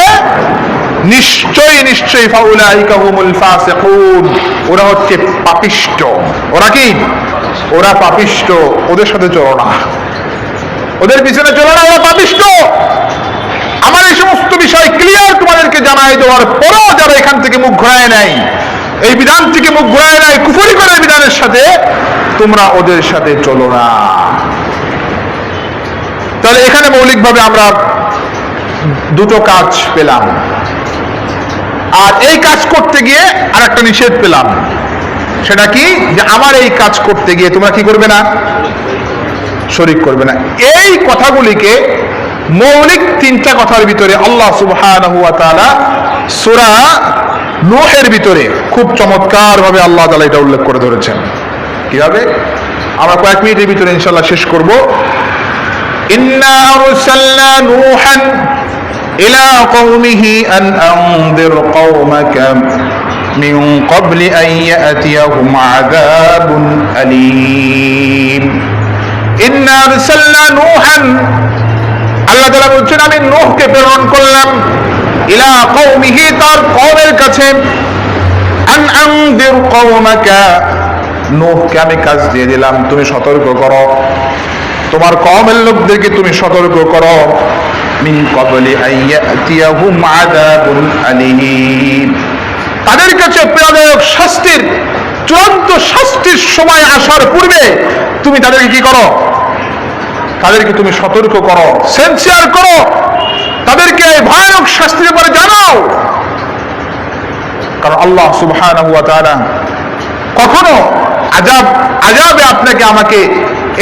নিশ্চয়ই ফাউলাইকা হুমুল ফাসিকুন, ওরা হচ্ছে পাপিষ্ঠ। ওরা কি? ওরা পাপিষ্ঠ। ওদের সাথে চলো না, ওদের পিছনে চলো না, ওরা পাপিষ্ঠ। আমার এই সমস্ত বিষয় ক্লিয়ার তোমাদেরকে জানাই দেওয়ার পরেও যারা এখান থেকে মুখ ঘোরায় নাই, এই বিধান থেকে মুখ ঘোরায় নাই, কুফরি করে বিধানের সাথে, তোমরা ওদের সাথে চলো না। তাহলে এখানে মৌলিকভাবে আমরা দুটো কাজ পেলাম, আর এই কাজ করতে গিয়ে আর একটা নিষেধ পেলাম। সেটা কি? যে আমার এই কাজ করতে গিয়ে তোমরা কি করবে না? শরীক করবে না। এই কথাগুলিকে মৌলিক 3টা কথার ভিতরে আল্লাহ সুবহানাহু ওয়া তাআলা সূরা নূহের ভিতরে খুব চমৎকার ভাবে আল্লাহ তাআলা এটা উল্লেখ করে ধরেছেন। কিভাবে? আমরা কয়েক মিনিটের ভিতরে ইনশাআল্লাহ শেষ করব। ইন্না আরসালনা নূহান ইলা কওমিহি আন আনযির কওমাকা মিন ক্বাবলি আন ইয়াতিয়াহুম আযাবুন আলীম। ইন্না আরসালনা নূহান, আল্লাহ তাআলা বলছেন আমি নূহকে প্রেরণ করলাম, ইলা কওমিহি, তার কওমের কাছে, আন আনযির কওমাকা, নূহকে আমি কাজ দিয়ে দিলাম, তুমি সতর্ক করো, তোমার কওমের লোকদেরকে তুমি সতর্ক করো, মিন ক্বাবলি আন ইয়াতিয়াহুম আযাবুন আলীম, তাদের কাছে পীড়াদায়ক শাস্তির, চূড়ান্ত শাস্তির সময় আসার পূর্বে তুমি তাদেরকে কি করো? তাদেরকে তুমি সতর্ক করো, সেন্সিয়ার করো, তাদেরকে ভয়ানক শাস্তির ব্যাপারে জানাও। কারণ আল্লাহ সুবহানাহু ওয়া তাআলা কখনো আযাবে আপনাকে আমাকে,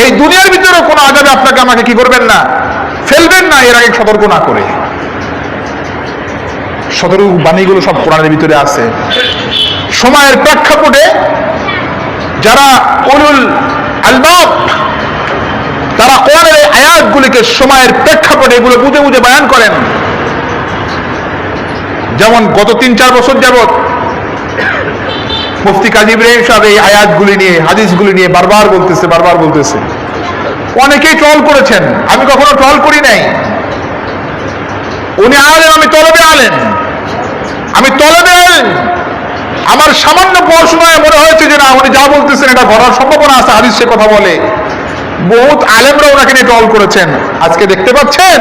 এই দুনিয়ার ভিতরে কোনো আযাবে আপনাকে আমাকে কি করবেন না, ফেলবেন না এর আগে সতর্ক না করে। সতর্ক বাণীগুলো সব কোরআনের ভিতরে আছে। সময়ের প্রেক্ষাপটে যারা উলুল আলবাব, তারা কোরআনের এই আয়াতগুলিকে সময়ের প্রেক্ষাপটে এগুলো বুঝে বুঝে বয়ান করেন। যেমন গত 3-4 বছর যাবৎ মুফতি কাজী ইব্রাহিম সাহেব এই আয়াতগুলি নিয়ে, হাদিসগুলি নিয়ে বারবার বলতেছে। অনেকেই ট্রল করেছেন, আমি কখনো ট্রল করি নাই। উনি আলেম, আমি তলবে আলেম, আমার সামান্য পড়াশোনায় মনে হয়েছে যে না, উনি যা বলতেছেন এটা ঘটার সম্ভাবনা আছে, হাদিস সে কথা বলে। বহুত আলেমরা ওনাকে নিয়ে ট্রল করেছেন। আজকে দেখতে পাচ্ছেন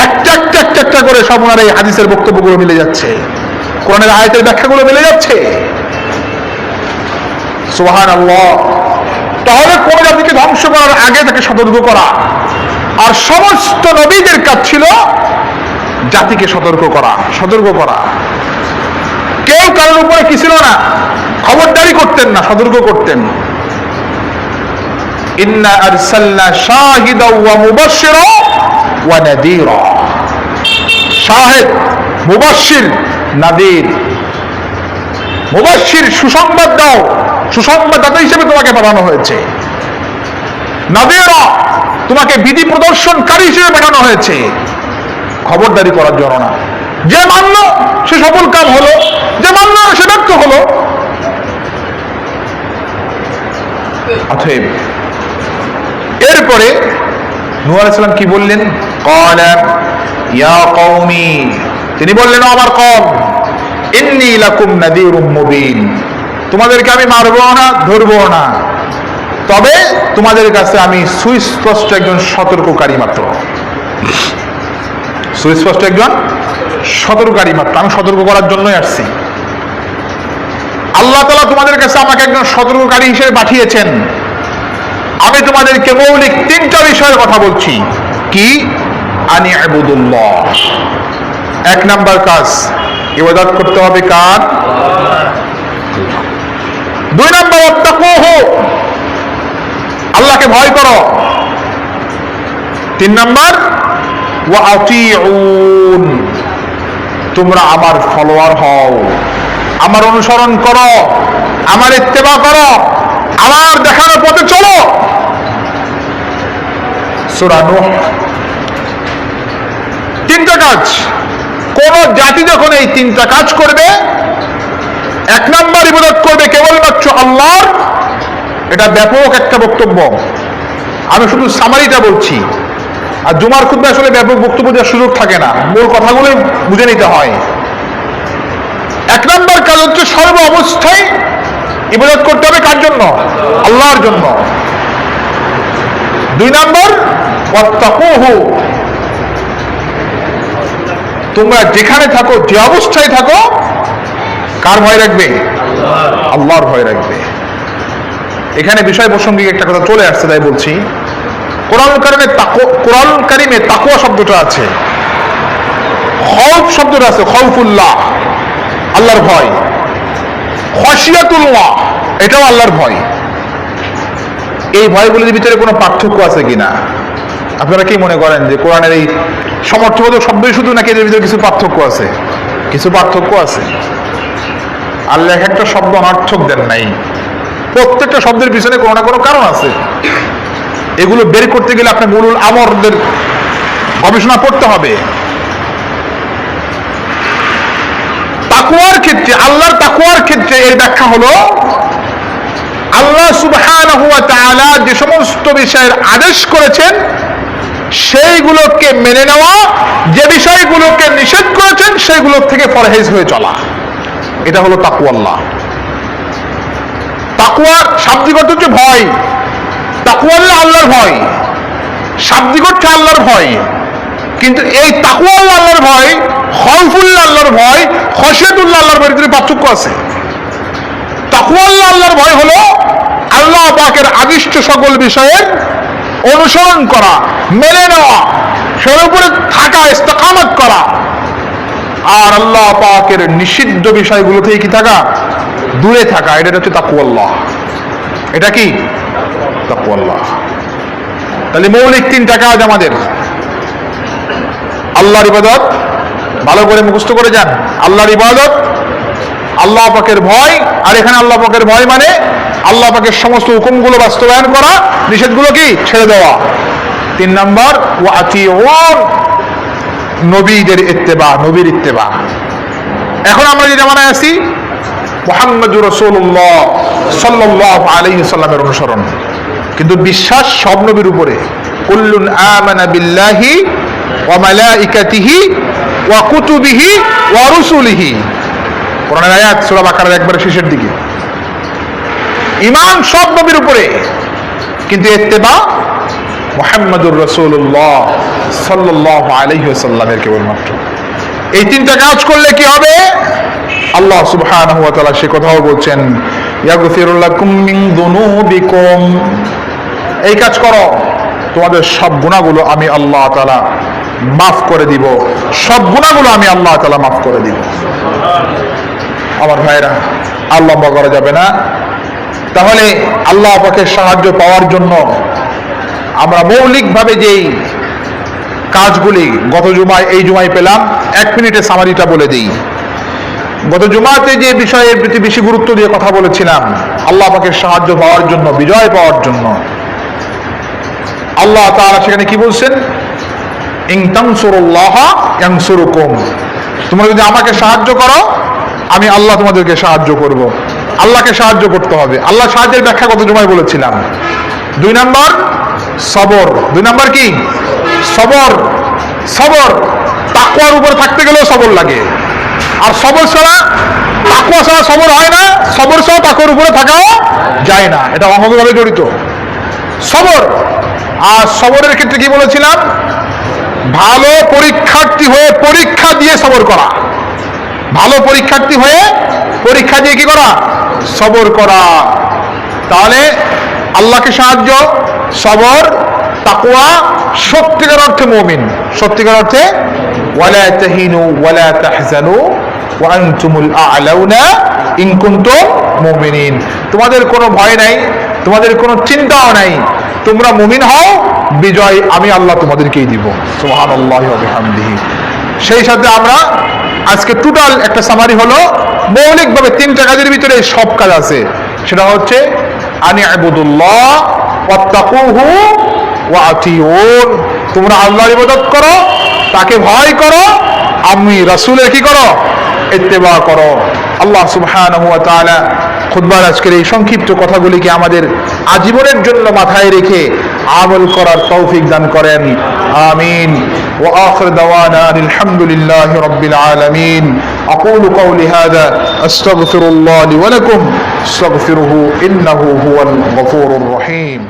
একটা করে সব ওনার এই হাদিসের বক্তব্যগুলো মিলে যাচ্ছে, কোরআনের আয়াতের ব্যাখ্যাগুলো মিলে যাচ্ছে। সুবহানাল্লাহ। তাহলে কোন জাতিকে ধ্বংস করার আগে তাকে সতর্ক করা, আর সমস্ত নবীদের কাজ ছিল জাতিকে সতর্ক করা। কেউ কারোর উপরে কি ছিল না, খবরদারি করতেন না, সতর্ক করতেন। ইন্না আরসালনা শাহিদাও ওয়া মুবাশশিরা ওয়া নাযীরা। শাহিদ, মুবাশশির, নাযীর। মুবাশশির সুসংবাদ দাও, সুসংবাদদাতা হিসেবে তোমাকে পাঠানো হয়েছে। নাযীরা, তোমাকে বিধি প্রদর্শনকারী হিসেবে পাঠানো হয়েছে, খবরদারি করার জন্য না। যে মানল সে সফল কাম হলো, যে মানল সে ব্যর্থ হলো। অতএব এরপরে নূহ আলাইহিস সালাম কি বললেন? ক্বালা ইয়া কওমি, তিনি বললেন আমার কওম, ইন্নী লাকুম নাযীরুম মুবিন, তোমাদেরকে আমি মারবো না, ধরবো না, তবে তোমাদের কাছে আমি সুস্পষ্ট একজন সতর্ককারী মাত্র। সুস্পষ্ট একজন সতর্ককারী মাত্র, আমি সতর্ক করার জন্যই আসছি। আল্লাহ তাআলা তোমাদের কাছে আমাকে একজন সতর্ককারী হিসেবে পাঠিয়েছেন। আমি তোমাদেরকে মৌলিক 3টা বিষয়ের কথা বলছি। কি? আনি ইবুদুল্লাহ, 1 নাম্বার কাজ, ইবাদত করতে হবে কার? 2 নাম্বার ওয়াত্তাকুহু, আল্লাহকে ভয় করো। 3 নাম্বার ওয়া আতিউন, তোমরা আমার ফলোয়ার হও, আমার অনুসরণ করো, আমার ইত্তেবা করো, আমার দেখানোর পথে চলো। সূরা নূহ। 3টা কাজ। কোন জাতি যখন এই 3টা কাজ করবে, 1 নাম্বার ইবাদত করবে কেবলমাত্র আল্লাহর, এটা ব্যাপক একটা বক্তব্য, আমি শুধু সামারিটা বলছি। আর জুমার খুতবা আসলে ব্যাপক বক্তব্য দেওয়ার সুযোগ থাকে না, মূল কথাগুলো বুঝে নিতে হয়। 1 নাম্বার কাজ হচ্ছে সর্ব অবস্থায় ইবাদত করতে হবে কার জন্য? আল্লাহর জন্য। 2 নাম্বার ওয়াত্তাকুহু, তোমরা যেখানে থাকো, যে অবস্থায় থাকো, কার ভয় রাখবে? আল্লাহর ভয় রাখবে। এখানে বিষয় প্রসঙ্গিক একটা কথা চলে আসছে, তাই বলছি। কোরআন কারিমে তাকওয়া শব্দটা আছে, খৌফ শব্দটা আছে, খৌফুল্লাহ, আল্লাহর ভয়। খাশিয়াতুল্লাহ, এটাও আল্লাহর ভয়। এই ভয়গুলির ভিতরে কোনো পার্থক্য আছে কিনা? আপনারা কি মনে করেন যে কোরআনের এই সমর্থবোধক শব্দই শুধু, নাকি এদের ভিতরে কিছু পার্থক্য আছে? কিছু পার্থক্য আছে। আল্লাহ একটা শব্দ অনর্থক দেন নাই, প্রত্যেকটা শব্দের পিছনে কোনো না কোনো কারণ আছে। এগুলো বের করতে গেলে আপনি উলুল আমরদের গবেষণা করতে হবে। তাকওয়ার ক্ষেত্রে, আল্লাহর তাকওয়ার ক্ষেত্রে এর ব্যাখ্যা হলো, আল্লাহ সুবহানাহু ওয়া তাআলা যে সমস্ত বিষয়ের আদেশ করেছেন সেইগুলোকে মেনে নেওয়া, যে বিষয়গুলোকে নিষেধ করেছেন সেইগুলো থেকে পরহেজ হয়ে চলা, এটা হলো তাকওয়াল্লাহ। তাকওয়ার শাব্দিক অর্থ হচ্ছে ভয়। তাকওয়াল্লাহ আল্লাহর ভয়, শাব্দিক অর্থে আল্লাহর ভয়, কিন্তু এই তাকওয়াল্লাহ আল্লাহর ভয়, খাউফুল্লাহ আল্লাহর ভয়, খশিয়াতুল্লাহ আল্লাহর ভয়ের ভিতরে পার্থক্য আছে। তাকওয়াল্লাহ আল্লাহর ভয় হলো আল্লাহ পাকের আদিষ্ট সকল বিষয়ের অনুসরণ করা, মেনে নেওয়া, সের উপরে থাকা, ইস্তেকামত করা। আর আল্লাহ পাকের নিষিদ্ধ বিষয়গুলো থেকে কি থাকা, দূরে থাকা, এটা হচ্ছে তাকওয়াল্লাহ। এটা কি তাকওয়াল্লাহ। তাহলে মৌলিক তিনটা কাজ আমাদের। আল্লাহর ইবাদত, ভালো করে মুখস্থ করে যান, আল্লাহর ইবাদত, আল্লাহ পাকের ভয়। আর এখানে আল্লাহ পাকের ভয় মানে আল্লাহ পাকের সমস্ত হুকুমগুলো বাস্তবায়ন করা, নিষেধগুলো কি ছেড়ে দেওয়া। 3 নম্বর ওয়াতিউন, নবীদের ইত্তেবা, নবীর ইত্তেবা। এখন আমরা যে জামানায় আছি, মুহাম্মদুর রাসূলুল্লাহ সাল্লাল্লাহু আলাইহি সাল্লামের অনুসরণ, কিন্তু বিশ্বাস সব নবীর উপরে। কুল্লুন আমানা বিল্লাহি ওয়া মালাইকাতিহি ওয়া কুতুবিহি ওয়া রুসুলিহি, কোরআনের আয়াত সূরা বাকারার একবারে শেষের দিকে। ঈমান সব নবীর উপরে, কিন্তু ইত্তেবা মুহাম্মদুর রাসূলুল্লাহ সাল্লাল্লাহু আলাইহি ওয়াসাল্লামের কেবলমাত্র। এই তিনটা কাজ করলে কি হবে? আল্লাহ সুবহানাহু ওয়া তাআলা সে কথাও বলছেন, ইয়াগফিরু লাকুম মিন যুনুবিকুম, এই কাজ করো, তোমাদের সব গুনাহগুলো আমি আল্লাহ তাআলা মাফ করে দিব, সব গুনাহগুলো আমি আল্লাহ তাআলা মাফ করে দিব। আমার ভাইরা, আল্লাহ লম্বা করা যাবে না। তাহলে আল্লাহ পাকের সাহায্য পাওয়ার জন্য আমরা মৌলিকভাবে যেই কাজগুলি গত জুমায়, এই জুমায় পেলাম, 1 মিনিটে সামারিটা বলে দিই। গত জুমাতে যে বিষয়ের প্রতি বেশি গুরুত্ব দিয়ে কথা বলেছিলাম, আল্লাহ পাকের সাহায্য পাওয়ার জন্য, বিজয় পাওয়ার জন্য, আল্লাহ তাআলা সেখানে কি বলছেন? ইন তানসুরুল্লাহ ইয়ানসুরুকুম, তোমরা যদি আমাকে সাহায্য করো, আমি আল্লাহ তোমাদেরকে সাহায্য করব। আল্লাহকে সাহায্য করতে হবে। আল্লাহ সাহায্যের ব্যাখ্যা গত জুমায় বলেছিলাম। 2 নম্বর সবর। 2 নম্বর কি? সবর। সবর, তাকওয়ার উপরে থাকতে গেলেও সবর লাগে। আর সবর ছাড়া, তাকওয়া ছাড়া সবর হয় না, সবর ছাড়া তাকওয়ার উপরে থাকাও যায় না। এটা অঙ্গভাবে জড়িত সবর। আর সবরের ক্ষেত্রে কি বলেছিলাম? ভালো পরীক্ষার্থী হয়ে পরীক্ষা দিয়ে সবর করা। ভালো পরীক্ষার্থী হয়ে পরীক্ষা দিয়ে কি করা? সবর করা। তাহলে আল্লাহকে সাহায্য, সবর, তাকওয়া, সত্যিকার অর্থে মুমিন। সত্যিকার অর্থে ওয়ালা তাহিনু ওয়ালা তাহজানু ওয়া আনতুমুল আ'লাউনা ইন কুনতুম মুমিনিন। তোমাদের কোনো ভয় নাই, তোমাদের কোনো চিন্তাও নাই, তোমরা মুমিন হও, বিজয় আমি আল্লাহ তোমাদেরকেই দিব। সুবহানাল্লাহি ওয়া বিহামদিহি। সেই সাথে আমরা আজকে টোটাল একটা সামারি হলো, মৌলিকভাবে 3টা কাজের ভিতরে সব কাজ আছে। সেটা হচ্ছে আনি'বুদুল্লাহ ওয়াত্তাকুহু ওয়া আতিউন, তোমরা আল্লাহর ইবাদত করো, তাকে ভয় করো, আমি রাসূলের কি করো? ইত্তেবা করো। আল্লাহ সুবহানাহু ওয়া তাআলা খুতবার আজকের এই সংক্ষিপ্ত কথাগুলিকে আমাদের আজীবনের জন্য মাথায় রেখে আমল করার তৌফিক দান করেন। আমিন। ওয়া আখির দাওয়ানা আলহামদুলিল্লাহি রাব্বিল আলামিন। আকুলু কওলি হাযা আস্তাগফিরুল্লাহ লি ওয়া লাকুম আস্তাগফিরুহু ইন্নাহু হুয়াল গফুরুর রহিম।